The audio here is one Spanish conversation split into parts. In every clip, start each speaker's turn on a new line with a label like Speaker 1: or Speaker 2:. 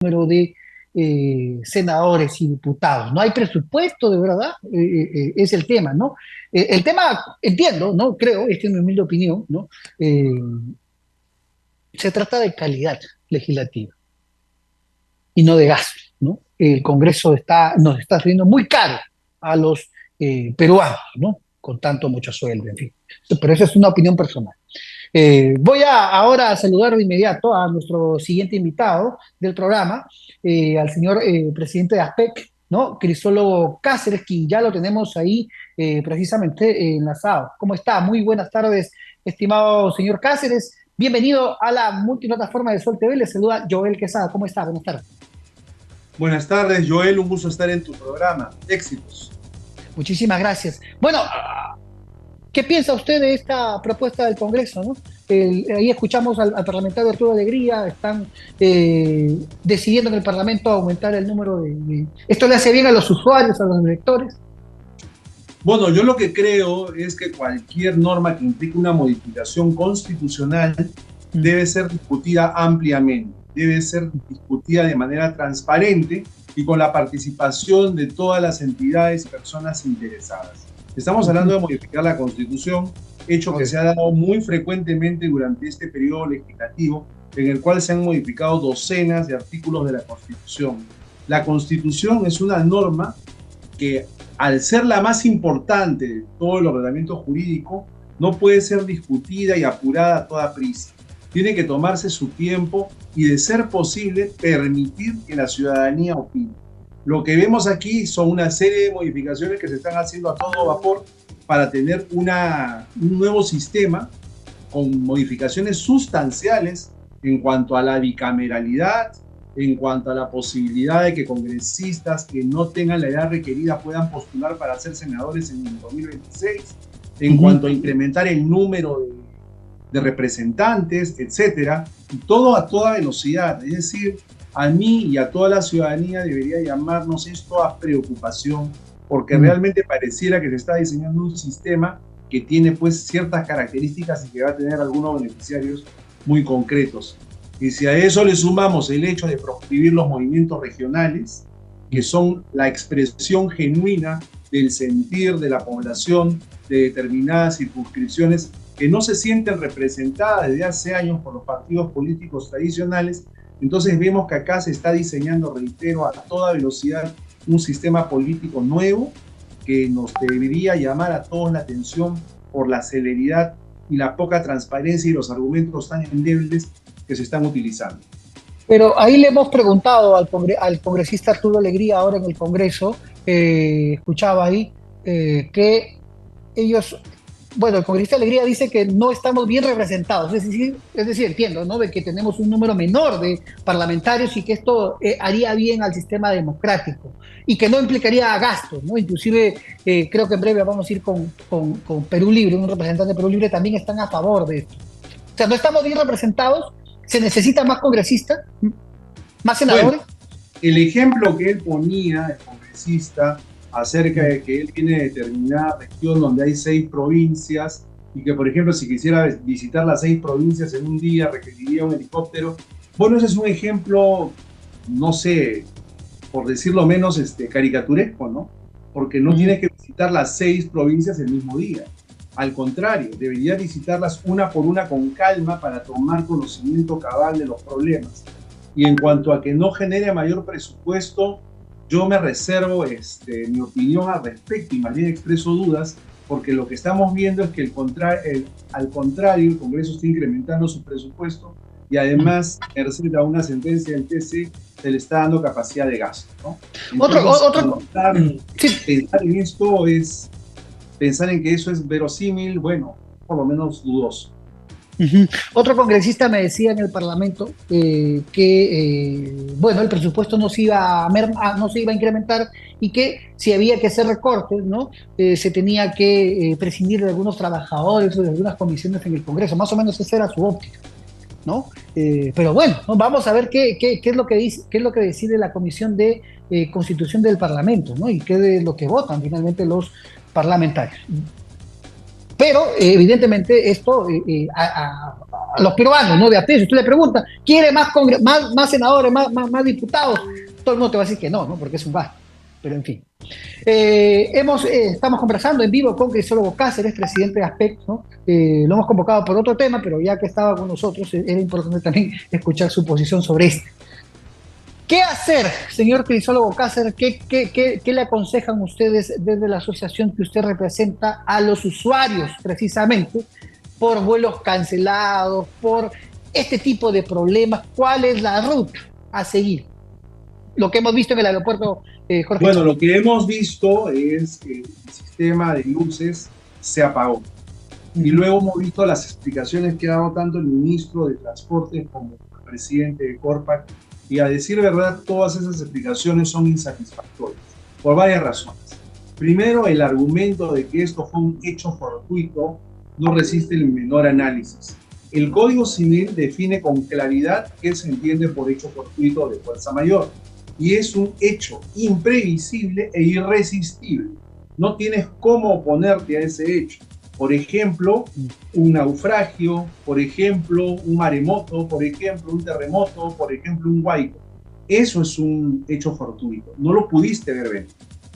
Speaker 1: número de senadores y diputados. No hay presupuesto, de verdad, es el tema, ¿no? El tema, entiendo, ¿no? Creo, esta es mi humilde opinión, ¿no? Eh, Se trata de calidad legislativa y no de gasto, ¿no? El Congreso nos está saliendo muy caro a los peruanos, ¿no? Con tanto mucho sueldo, en fin. Pero esa es una opinión personal. Voy ahora a saludar de inmediato a nuestro siguiente invitado del programa, al señor presidente de ASPEC, ¿no? Cristólogo Cáceres, que ya lo tenemos ahí precisamente enlazado. ¿Cómo está? Muy buenas tardes, estimado señor Cáceres. Bienvenido a la multiplataforma de Sol TV. Le saluda Joel Quesada. ¿Cómo está? Buenas tardes.
Speaker 2: Buenas tardes, Joel, un gusto estar en tu programa. Éxitos.
Speaker 1: Muchísimas gracias. Bueno, ¿qué piensa usted de esta propuesta del Congreso, no? Ahí escuchamos al parlamentario Arturo Alegría, están decidiendo en el Parlamento aumentar el número ¿Esto le hace bien a los usuarios, a los electores?
Speaker 2: Bueno, yo lo que creo es que cualquier norma que implique una modificación constitucional debe ser discutida ampliamente, debe ser discutida de manera transparente y con la participación de todas las entidades y personas interesadas. Estamos hablando de modificar la Constitución, hecho que se ha dado muy frecuentemente durante este periodo legislativo, en el cual se han modificado docenas de artículos de la Constitución. La Constitución es una norma que, al ser la más importante de todo el ordenamiento jurídico, no puede ser discutida y apurada a toda prisa. Tiene que tomarse su tiempo y, de ser posible, permitir que la ciudadanía opine. Lo que vemos aquí son una serie de modificaciones que se están haciendo a todo vapor para tener un nuevo sistema con modificaciones sustanciales en cuanto a la bicameralidad, en cuanto a la posibilidad de que congresistas que no tengan la edad requerida puedan postular para ser senadores en el 2026, en cuanto a incrementar el número de representantes, etcétera, y todo a toda velocidad. Es decir, a mí y a toda la ciudadanía debería llamarnos esto a preocupación, porque realmente pareciera que se está diseñando un sistema que tiene pues ciertas características y que va a tener algunos beneficiarios muy concretos. Y si a eso le sumamos el hecho de proscribir los movimientos regionales, que son la expresión genuina del sentir de la población de determinadas circunscripciones que no se sienten representadas desde hace años por los partidos políticos tradicionales, entonces vemos que acá se está diseñando, reitero, a toda velocidad un sistema político nuevo que nos debería llamar a todos la atención por la celeridad y la poca transparencia y los argumentos tan endebles que se están utilizando.
Speaker 1: Pero ahí le hemos preguntado al congresista Arturo Alegría, ahora en el Congreso, escuchaba ahí, que ellos, bueno, el congresista Alegría dice que no estamos bien representados, es decir, entiendo, ¿no? De que tenemos un número menor de parlamentarios y que esto haría bien al sistema democrático y que no implicaría gastos, ¿no? Inclusive creo que en breve vamos a ir con Perú Libre, un representante de Perú Libre también están a favor de esto. O sea, no estamos bien representados, se necesita más congresistas, más senadores.
Speaker 2: Bueno, el ejemplo que él ponía, el congresista, acerca de que él tiene determinada región donde hay 6 provincias y que, por ejemplo, si quisiera visitar las 6 provincias en un día requeriría un helicóptero. Bueno, ese es un ejemplo, no sé, por decirlo menos, caricaturesco, ¿no? Porque no tienes que visitar las 6 provincias el mismo día. Al contrario, debería visitarlas una por una con calma para tomar conocimiento cabal de los problemas. Y en cuanto a que no genere mayor presupuesto, yo me reservo mi opinión al respecto y más bien expreso dudas, porque lo que estamos viendo es que al contrario, el Congreso está incrementando su presupuesto y además, merced a una sentencia del TC, se le está dando capacidad de gasto, ¿no? Entonces, pensar en esto es pensar en que eso es verosímil, bueno, por lo menos dudoso.
Speaker 1: Otro congresista me decía en el Parlamento bueno, el presupuesto no se iba no se iba a incrementar y que si había que hacer recortes, ¿no? Se tenía que prescindir de algunos trabajadores o de algunas comisiones en el Congreso. Más o menos esa era su óptica, ¿no? Pero bueno, ¿no? Vamos a ver qué es lo que dice, qué es lo que decide la Comisión de Constitución del Parlamento, ¿no? Y qué es lo que votan finalmente los parlamentarios. Pero evidentemente esto a los peruanos, ¿no? De a peso, usted le pregunta, ¿quiere más senadores, más diputados? Todo el mundo te va a decir que no, ¿no? Porque es un gasto. Pero en fin. Estamos conversando en vivo con Crisólogo Cáceres, presidente de ASPEC, ¿no? Lo hemos convocado por otro tema, pero ya que estaba con nosotros, era importante también escuchar su posición sobre este. ¿Qué hacer, señor Crisólogo Cáceres? ¿Qué le aconsejan ustedes desde la asociación que usted representa a los usuarios, precisamente, por vuelos cancelados, por este tipo de problemas? ¿Cuál es la ruta a seguir? Lo que hemos visto en el aeropuerto, Jorge
Speaker 2: Bueno,
Speaker 1: Chávez.
Speaker 2: lo que hemos visto es que el sistema de luces se apagó. Y luego hemos visto las explicaciones que ha dado tanto el ministro de Transporte como el presidente de Corpac. Y a decir verdad, todas esas explicaciones son insatisfactorias, por varias razones. Primero, el argumento de que esto fue un hecho fortuito no resiste el menor análisis. El Código Civil define con claridad qué se entiende por hecho fortuito de fuerza mayor. Y es un hecho imprevisible e irresistible. No tienes cómo oponerte a ese hecho. Por ejemplo, un naufragio, por ejemplo, un maremoto, por ejemplo, un terremoto, por ejemplo, un huaico. Eso es un hecho fortuito. No lo pudiste ver venir.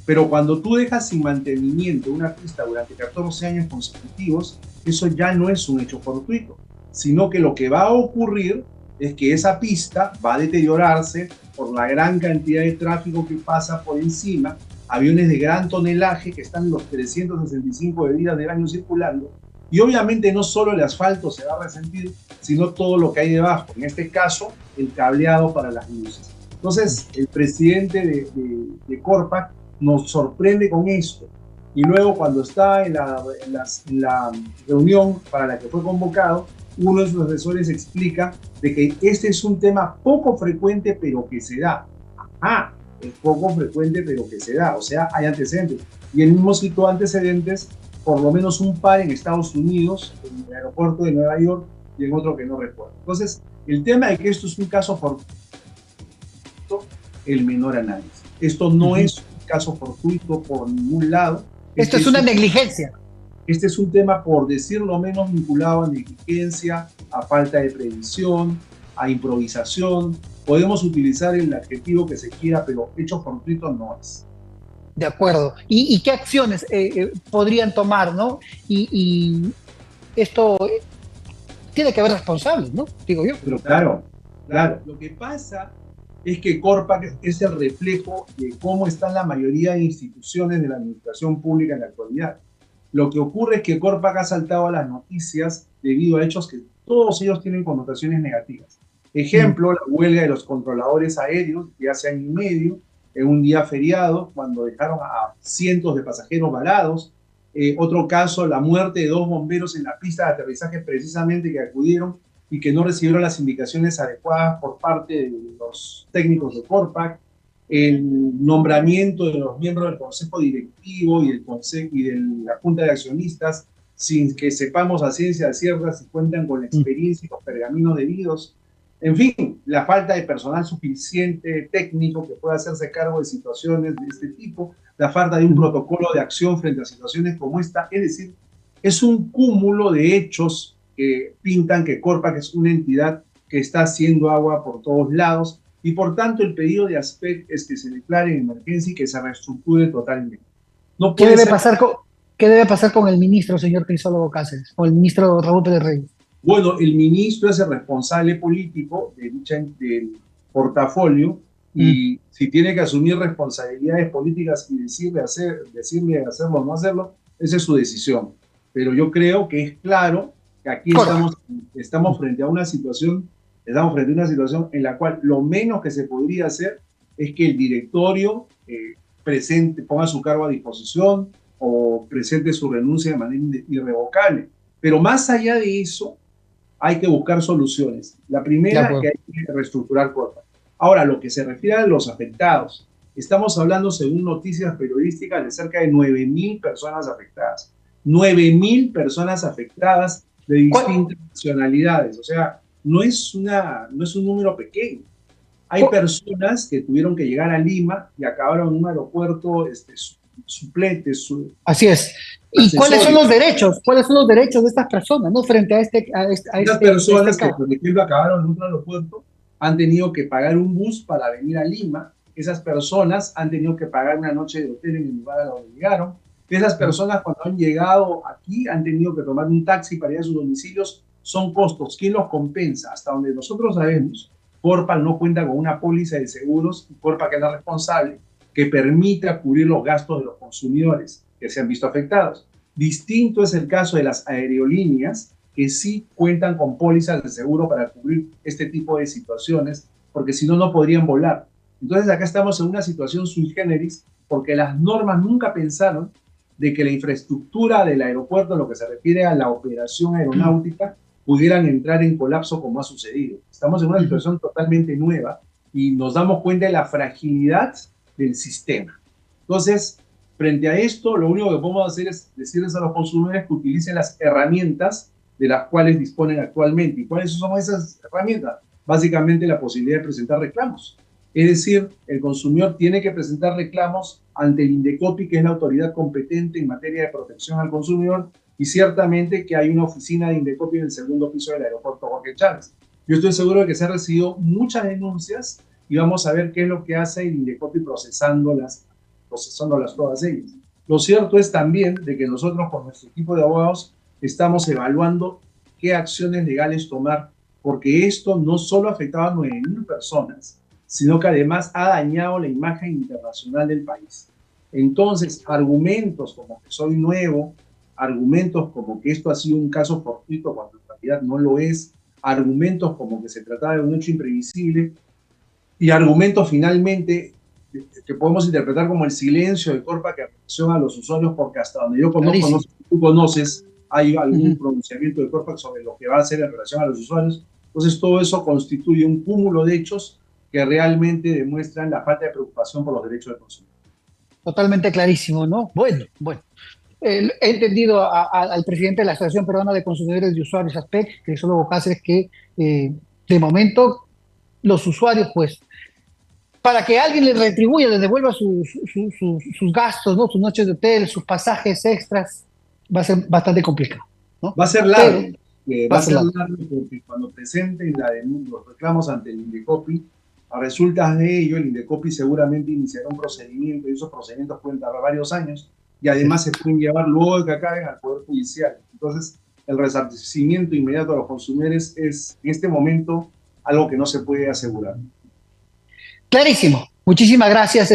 Speaker 2: Pero cuando tú dejas sin mantenimiento una pista durante 14 años consecutivos, eso ya no es un hecho fortuito, sino que lo que va a ocurrir es que esa pista va a deteriorarse por la gran cantidad de tráfico que pasa por encima, aviones de gran tonelaje que están los 365 días del año circulando, y obviamente no solo el asfalto se va a resentir, sino todo lo que hay debajo, en este caso el cableado para las luces. Entonces el presidente de Corpac nos sorprende con esto, y luego cuando está en la reunión para la que fue convocado, uno de sus asesores explica de que este es un tema poco frecuente pero que se da. Ajá, es poco frecuente pero que se da, o sea, hay antecedentes. Y él mismo citó antecedentes, por lo menos un par en Estados Unidos, en el aeropuerto de Nueva York, y en otro que no recuerdo. Entonces, el tema de que esto es un caso fortuito, el menor análisis. Esto no es un caso fortuito por ningún lado.
Speaker 1: Esto es una negligencia.
Speaker 2: Este es un tema, por decirlo menos, vinculado a negligencia, a falta de previsión, a improvisación. Podemos utilizar el adjetivo que se quiera, pero hecho fortuito no es.
Speaker 1: De acuerdo. ¿Y qué acciones podrían tomar, no? Y esto tiene que haber responsables, ¿no? Digo yo.
Speaker 2: Pero claro, claro. Lo que pasa es que Corpac es el reflejo de cómo están la mayoría de instituciones de la administración pública en la actualidad. Lo que ocurre es que Corpac ha saltado a las noticias debido a hechos que todos ellos tienen connotaciones negativas. Ejemplo, la huelga de los controladores aéreos de hace año y medio, en un día feriado, cuando dejaron a cientos de pasajeros varados. Otro caso, la muerte de 2 bomberos en la pista de aterrizaje precisamente que acudieron y que no recibieron las indicaciones adecuadas por parte de los técnicos de Corpac. El nombramiento de los miembros del consejo directivo y de la junta de accionistas sin que sepamos a ciencia cierta si cuentan con la experiencia y los pergaminos debidos. En fin, la falta de personal suficiente técnico que pueda hacerse cargo de situaciones de este tipo, la falta de un protocolo de acción frente a situaciones como esta. Es decir, es un cúmulo de hechos que pintan que Corpac es una entidad que está haciendo agua por todos lados, y por tanto el pedido de ASPEC es que se declare en emergencia y que se reestructure totalmente. No
Speaker 1: ¿Qué
Speaker 2: puede
Speaker 1: debe
Speaker 2: ser.
Speaker 1: pasar qué debe pasar con el ministro, señor Crisólogo Cáceres, o el ministro Raúl Pérez Reyes?
Speaker 2: Bueno, el ministro es el responsable político del portafolio, y si tiene que asumir responsabilidades políticas y decirle hacerlo o no hacerlo, esa es su decisión. Pero yo creo que es claro que aquí estamos frente a una situación en la cual lo menos que se podría hacer es que el directorio ponga su cargo a disposición o presente su renuncia de manera irrevocable. Pero más allá de eso, hay que buscar soluciones. La primera, que hay que reestructurar Corpac. Ahora, lo que se refiere a los afectados, estamos hablando, según noticias periodísticas, de cerca de 9,000 personas afectadas. 9,000 personas afectadas de distintas nacionalidades. O sea, no es un número pequeño. Hay personas que tuvieron que llegar a Lima y acabaron en un aeropuerto suplente.
Speaker 1: Así es. ¿Y cuáles son
Speaker 2: accesorios.
Speaker 1: los derechos? ¿Cuáles son los derechos de estas personas, ¿no? Frente a
Speaker 2: Esas
Speaker 1: a este
Speaker 2: personas que,
Speaker 1: caso.
Speaker 2: por ejemplo, acabaron en un aeropuerto han tenido que pagar un bus para venir a Lima. Esas personas han tenido que pagar una noche de hotel en el lugar a donde llegaron. Esas personas, cuando han llegado aquí, han tenido que tomar un taxi para ir a sus domicilios. Son costos. ¿Quién los compensa? Hasta donde nosotros sabemos, Corpal no cuenta con una póliza de seguros, y Corpal, que es la responsable, que permita cubrir los gastos de los consumidores que se han visto afectados. Distinto es el caso de las aerolíneas, que sí cuentan con pólizas de seguro para cubrir este tipo de situaciones, porque si no, no podrían volar. Entonces acá estamos en una situación sui generis, porque las normas nunca pensaron de que la infraestructura del aeropuerto, en lo que se refiere a la operación aeronáutica, pudieran entrar en colapso como ha sucedido. Estamos en una situación totalmente nueva y nos damos cuenta de la fragilidad del sistema. Entonces, frente a esto, lo único que podemos hacer es decirles a los consumidores que utilicen las herramientas de las cuales disponen actualmente. ¿Y cuáles son esas herramientas? Básicamente la posibilidad de presentar reclamos. Es decir, el consumidor tiene que presentar reclamos ante el INDECOPI, que es la autoridad competente en materia de protección al consumidor, y ciertamente que hay una oficina de INDECOPI en el segundo piso del aeropuerto Jorge Chávez. Yo estoy seguro de que se han recibido muchas denuncias y vamos a ver qué es lo que hace el INDECOPI procesándolas todas ellas. Lo cierto es también de que nosotros con nuestro equipo de abogados estamos evaluando qué acciones legales tomar, porque esto no solo afectaba a 9.000 personas, sino que además ha dañado la imagen internacional del país. Entonces, argumentos como que soy nuevo, argumentos como que esto ha sido un caso fortuito cuando en realidad no lo es, argumentos como que se trataba de un hecho imprevisible, y argumentos finalmente que podemos interpretar como el silencio de Corpa que reacciona a los usuarios, porque hasta donde yo conozco, no sé si tú conoces, hay algún pronunciamiento de Corpa sobre lo que va a hacer en relación a los usuarios. Entonces todo eso constituye un cúmulo de hechos que realmente demuestran la falta de preocupación por los derechos del consumidor.
Speaker 1: Totalmente clarísimo, ¿no? Bueno. He entendido al presidente de la Asociación Peruana de Consumidores y Usuarios, ASPEC, que es Hugo Cáceres, que de momento los usuarios, pues, para que alguien les retribuya, les devuelva sus gastos, ¿no? Sus noches de hotel, sus pasajes extras, va a ser bastante complicado, ¿no?
Speaker 2: Va a ser
Speaker 1: Pero
Speaker 2: largo,
Speaker 1: va
Speaker 2: va
Speaker 1: a
Speaker 2: a
Speaker 1: ser
Speaker 2: ser
Speaker 1: largo.
Speaker 2: largo porque cuando presenten los reclamos ante el INDECOPI, a resultas de ello, el INDECOPI seguramente iniciará un procedimiento y esos procedimientos pueden tardar varios años y además se pueden llevar luego de que acaben al Poder Judicial. Entonces, el resarcimiento inmediato a los consumidores es en este momento algo que no se puede asegurar.
Speaker 1: Clarísimo. Muchísimas gracias,